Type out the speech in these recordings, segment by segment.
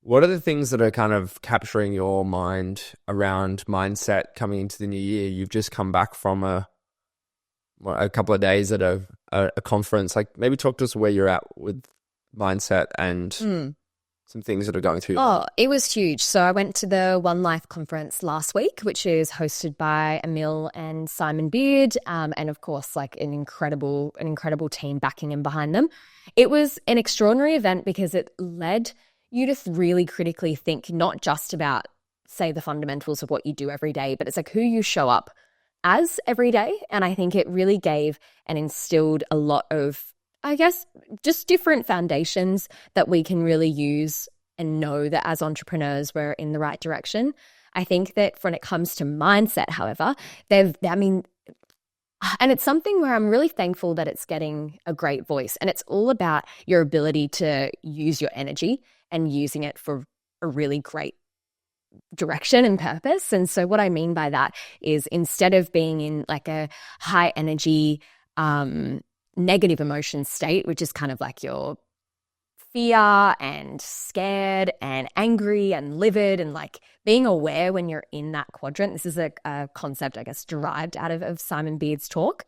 What are the things that are kind of capturing your mind around mindset coming into the new year? You've just come back from a couple of days at a conference. Like, maybe talk to us where you're at with mindset and some things that are going through your mind. Oh, it was huge. So I went to the One Life conference last week, which is hosted by Emil and Simon Beard, and of course, like an incredible team backing and behind them. It was an extraordinary event because it led you to really critically think not just about, say, the fundamentals of what you do every day, but it's like who you show up as every day. And I think it really gave and instilled a lot of, I guess, just different foundations that we can really use and know that as entrepreneurs, we're in the right direction. I think that when it comes to mindset, however, and it's something where I'm really thankful that it's getting a great voice. And it's all about your ability to use your energy and using it for a really great direction and purpose. And so what I mean by that is instead of being in like a high energy, negative emotion state, which is kind of like your fear and scared and angry and livid and like being aware when you're in that quadrant. This is a concept, I guess, derived out of Simon Beard's talk.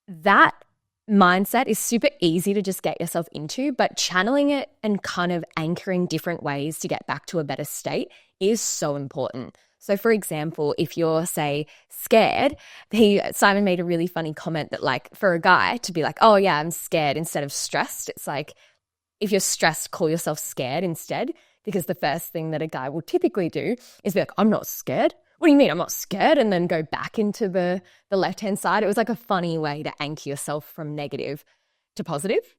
That mindset is super easy to just get yourself into, but channeling it and kind of anchoring different ways to get back to a better state is so important. So for example, if you're, say, scared, Simon made a really funny comment that like for a guy to be like, oh yeah, I'm scared instead of stressed, it's like, if you're stressed, call yourself scared instead, because the first thing that a guy will typically do is be like, I'm not scared. What do you mean I'm not scared? And then go back into the left-hand side. It was like a funny way to anchor yourself from negative to positive.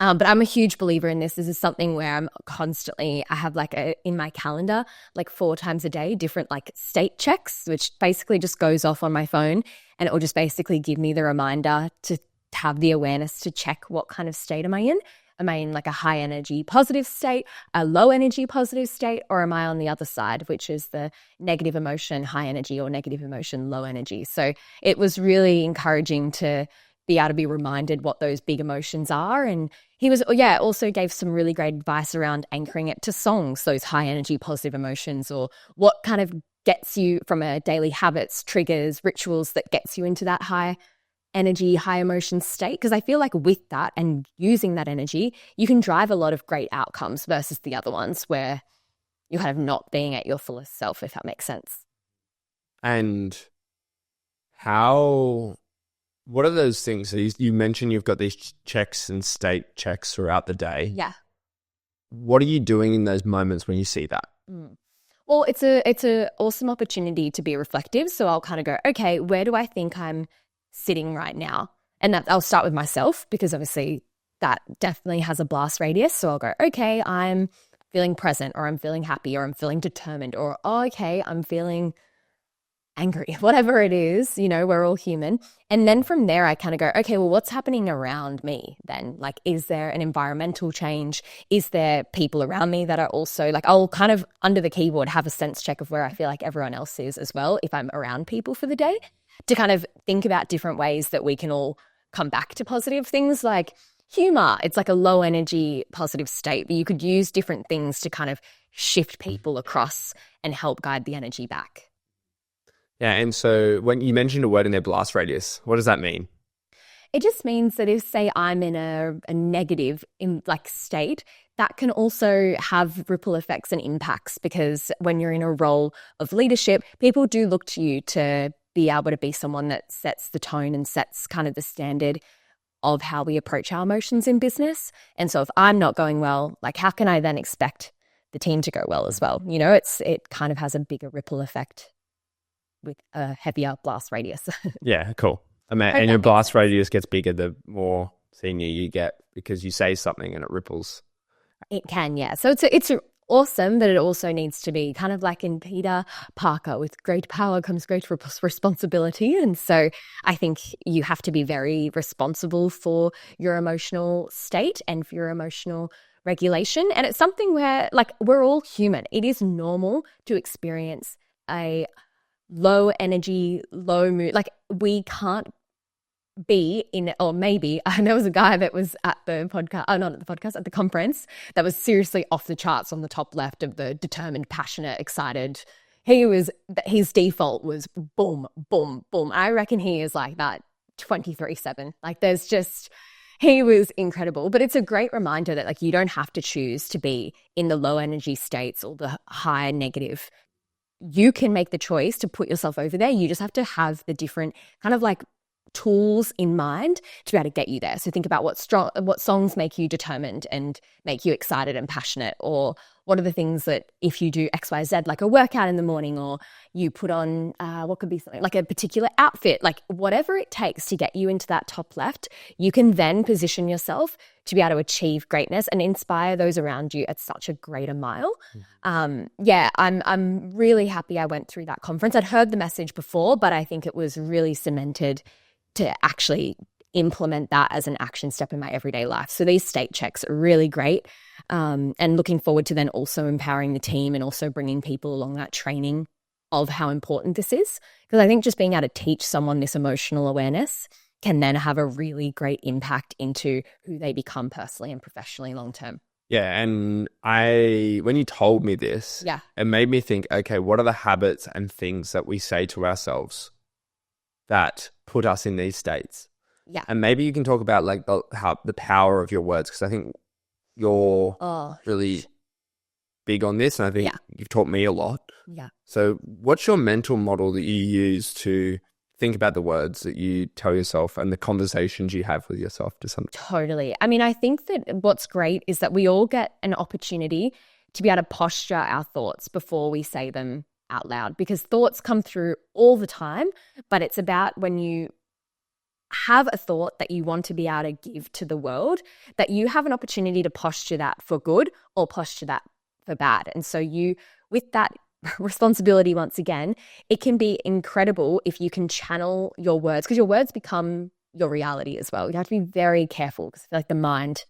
But I'm a huge believer in this. This is something where I have like in my calendar, like 4 times a day, different like state checks, which basically just goes off on my phone. And it will just basically give me the reminder to have the awareness to check what kind of state am I in. Am I in like a high energy positive state, a low energy positive state, or am I on the other side, which is the negative emotion, high energy, or negative emotion, low energy? So it was really encouraging to be able to be reminded what those big emotions are. And he was, also gave some really great advice around anchoring it to songs, those high energy positive emotions, or what kind of gets you from a daily habits, triggers, rituals that gets you into that high energy, high emotion state. Because I feel like with that and using that energy, you can drive a lot of great outcomes versus the other ones where you're kind of not being at your fullest self, if that makes sense. And what are those things? So you mentioned you've got these checks and state checks throughout the day. Yeah. What are you doing in those moments when you see that? Well, it's a awesome opportunity to be reflective. So I'll kind of go, okay, where do I think I'm sitting right now? And that I'll start with myself, because obviously that definitely has a blast radius. So I'll go, okay, I'm feeling present, or I'm feeling happy, or I'm feeling determined, or okay, I'm feeling angry, whatever it is, we're all human. And then from there, I kind of go, okay, well, what's happening around me then? Like, is there an environmental change? Is there people around me that are also like, I'll kind of under the keyboard have a sense check of where I feel like everyone else is as well, if I'm around people for the day, to kind of think about different ways that we can all come back to positive things like humor. It's like a low energy positive state, but you could use different things to kind of shift people across and help guide the energy back. Yeah, and so when you mentioned a word in their blast radius, what does that mean? It just means that if, say, I'm in a negative state, that can also have ripple effects and impacts, because when you're in a role of leadership, people do look to you to be able to be someone that sets the tone and sets kind of the standard of how we approach our emotions in business. And so if I'm not going well, like how can I then expect the team to go well as well? It kind of has a bigger ripple effect with a heavier blast radius. Yeah, cool. And your blast radius gets bigger the more senior you get, because you say something and it ripples. It can, yeah. So it's awesome, but it also needs to be kind of like in Peter Parker, with great power comes great responsibility. And so I think you have to be very responsible for your emotional state and for your emotional regulation. And it's something where, like, we're all human. It is normal to experience a low energy, low mood. Like, we can't be in, or maybe there was a guy that was at the podcast, oh, not at the podcast, at the conference, that was seriously off the charts on the top left of the determined, passionate, excited. His default was boom, boom, boom. I reckon he is like that 24/7. Like he was incredible. But it's a great reminder that like you don't have to choose to be in the low energy states or the high negative. You can make the choice to put yourself over there. You just have to have the different kind of like tools in mind to be able to get you there. So think about what songs make you determined and make you excited and passionate, or what are the things that if you do XYZ, like a workout in the morning, or you put on what could be something like a particular outfit, like whatever it takes to get you into that top left, you can then position yourself to be able to achieve greatness and inspire those around you at such a greater mile. Yeah, I'm really happy I went through that conference. I'd heard the message before, but I think it was really cemented to actually implement that as an action step in my everyday life. So these state checks are really great, and looking forward to then also empowering the team and also bringing people along that training of how important this is. Because I think just being able to teach someone this emotional awareness can then have a really great impact into who they become personally and professionally long term. Yeah, and when you told me this, Yeah. it made me think, okay, what are the habits and things that we say to ourselves that put us in these states? Yeah. And maybe you can talk about like the power of your words, because I think you're really big on this, and I think you've taught me a lot. Yeah. So what's your mental model that you use to think about the words that you tell yourself and the conversations you have with yourself to some? Totally. I mean, I think that what's great is that we all get an opportunity to be able to posture our thoughts before we say them out loud, because thoughts come through all the time, but it's about when you have a thought that you want to be able to give to the world, that you have an opportunity to posture that for good or posture that for bad. And so with that responsibility, once again, it can be incredible if you can channel your words, because your words become your reality as well. You have to be very careful, because I feel like the mind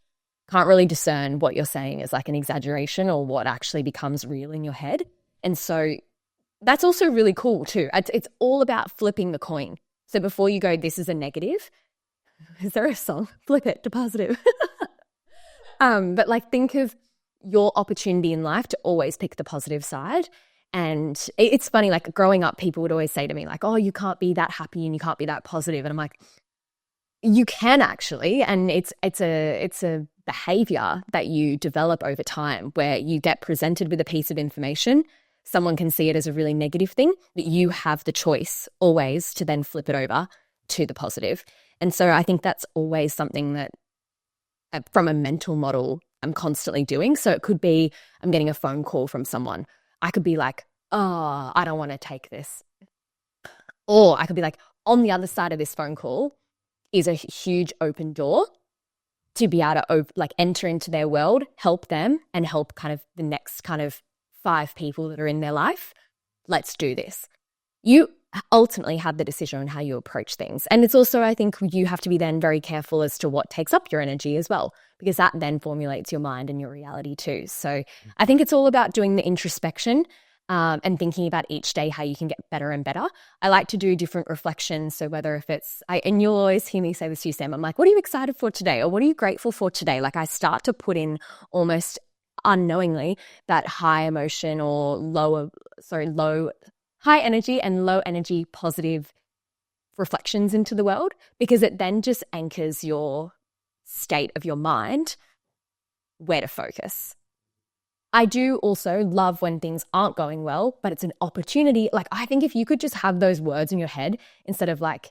can't really discern what you're saying is like an exaggeration or what actually becomes real in your head. And so that's also really cool too. It's all about flipping the coin. So before you go, this is a negative. Is there a song? Flip it to positive. But like think of your opportunity in life to always pick the positive side. And it's funny, like growing up, people would always say to me like, oh, you can't be that happy and you can't be that positive. And I'm like, you can actually. And it's a behavior that you develop over time, where you get presented with a piece of information. Someone can see it as a really negative thing, but you have the choice always to then flip it over to the positive. And so I think that's always something that from a mental model I'm constantly doing. So it could be I'm getting a phone call from someone. I could be like, oh, I don't want to take this. Or I could be like, on the other side of this phone call is a huge open door to be able to like enter into their world, help them, and help kind of the next kind of 5 people that are in their life. Let's do this. You ultimately have the decision on how you approach things. And it's also, I think you have to be then very careful as to what takes up your energy as well, because that then formulates your mind and your reality too. So I think it's all about doing the introspection and thinking about each day how you can get better and better. I like to do different reflections. So whether if it's, and you'll always hear me say this to you, Sam, I'm like, what are you excited for today? Or what are you grateful for today? Like I start to put in almost unknowingly that high emotion or high energy and low energy positive reflections into the world, because it then just anchors your state of your mind where to focus. I do also love when things aren't going well, but it's an opportunity. Like I think if you could just have those words in your head instead of like,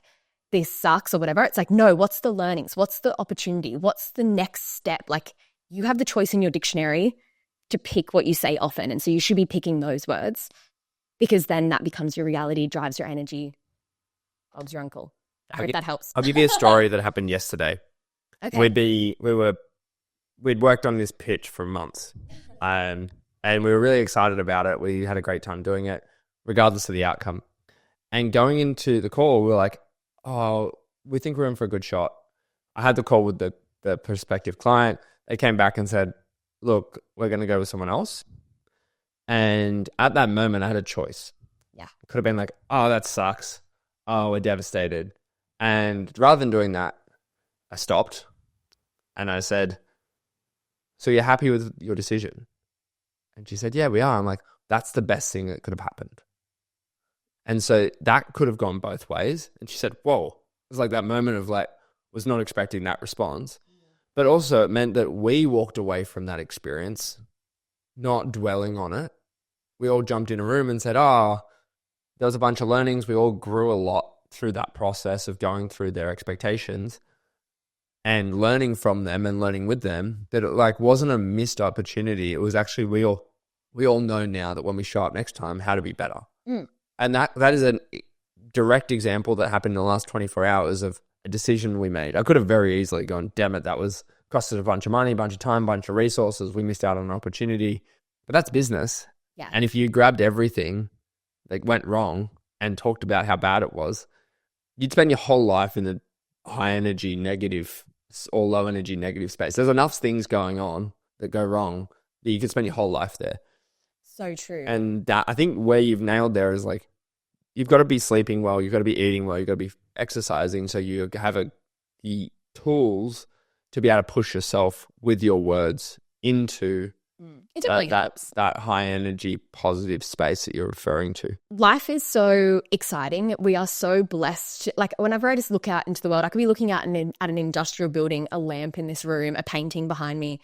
this sucks or whatever, it's like, no, what's the learnings? What's the opportunity? What's the next step? Like you have the choice in your dictionary to pick what you say often. And so you should be picking those words, because then that becomes your reality, drives your energy. Bob's your uncle. I hope that helps. I'll give you a story that happened yesterday. Okay. We'd worked on this pitch for months, and we were really excited about it. We had a great time doing it, regardless of the outcome. And going into the call, we were like, oh, we think we're in for a good shot. I had the call with the prospective client. They came back and said, look, we're going to go with someone else. And at that moment, I had a choice. Yeah. It could have been like, oh, that sucks. Oh, we're devastated. And rather than doing that, I stopped and I said, so you're happy with your decision? And she said, yeah, we are. I'm like, that's the best thing that could have happened. And so that could have gone both ways. And she said, whoa. It was like that moment of like, was not expecting that response. But also it meant that we walked away from that experience, not dwelling on it. We all jumped in a room and said, oh, there was a bunch of learnings. We all grew a lot through that process of going through their expectations and learning from them and learning with them, that it like wasn't a missed opportunity. It was actually we all know now that when we show up next time, how to be better. And that is a direct example that happened in the last 24 hours of a decision we made. I could have very easily gone, damn it, that was cost us a bunch of money, a bunch of time, a bunch of resources. We missed out on an opportunity. But that's business. Yeah. And if you grabbed everything that went wrong and talked about how bad it was, you'd spend your whole life in the high energy negative or low energy negative space. There's enough things going on that go wrong that you could spend your whole life there. So true. And that, I think where you've nailed there is like, you've got to be sleeping well, you've got to be eating well, you've got to be exercising so you have the tools to be able to push yourself with your words into that high energy positive space that you're referring to. Life is so exciting. We are so blessed. Like whenever I just look out into the world, I could be looking out at an industrial building, a lamp in this room, a painting behind me.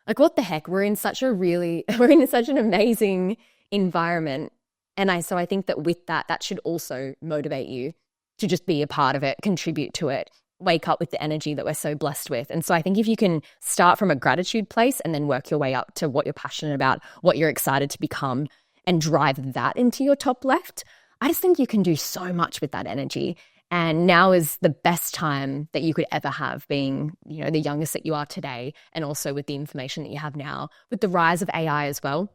Like what the heck? We're in such an amazing environment. And so I think that with that should also motivate you to just be a part of it, contribute to it, wake up with the energy that we're so blessed with. And so I think if you can start from a gratitude place and then work your way up to what you're passionate about, what you're excited to become, and drive that into your top left, I just think you can do so much with that energy. And now is the best time that you could ever have, being, the youngest that you are today, and also with the information that you have now, with the rise of AI as well.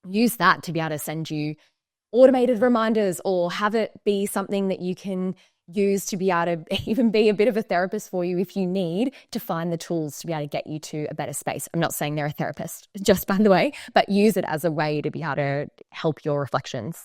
Use that to be able to send you automated reminders, or have it be something that you can use to be able to even be a bit of a therapist for you if you need to find the tools to be able to get you to a better space. I'm not saying they're a therapist, just by the way, but use it as a way to be able to help your reflections.